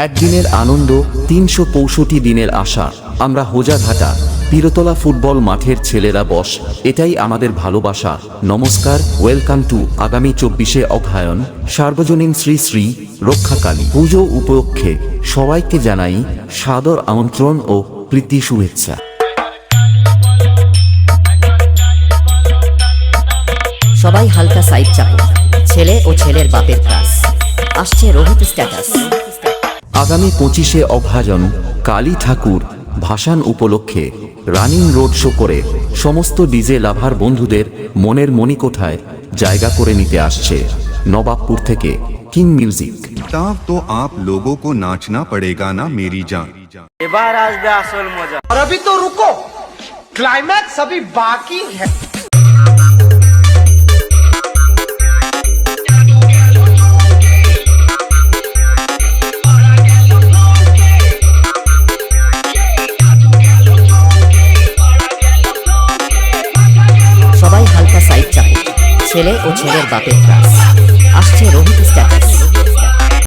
একদিনের আনন্দ, ৩৬৫ দিনের আশা। আমরা হোজাঘাটা পীরতলা ফুটবল মাঠের ছেলেরা বস, এটাই আমাদের ভালোবাসা। নমস্কার, ওয়েলকাম টু আগামী ২৪শে অগ্রহায়ণ সার্বজনীন শ্রী শ্রী রক্ষাকালী পুজো উপলক্ষে সবাইকে জানাই সাদর আমন্ত্রণ ও প্রীতি শুভেচ্ছা। সবাই হালকা সাইড চাপো, ছেলে ও ছেলের বাপের ক্লাস আসছে রোহিত স্ট্যাটাস। আগামী ২৫শে অগ্রহায়ণ কালী ঠাকুর ভাসান উপলক্ষে রানিং রোড শো করে সমস্ত ডিজে লাভার বন্ধুদের মনের মণিকোঠায় জায়গা করে নিতে আসছে নবাবপুর থেকে কিং মিউজিক। तब तो आप लोगों को नाचना पड़ेगा ना मेरी जान। এবার আসবে আসল মজা। और अभी तो रुको, क्लाइमैक्स अभी बाकी है। সবাই হালকা সাইড চাপো, ছেলে ও ছেলের বাপের ক্লাস আসছে রোহিত স্ট্যাটাস।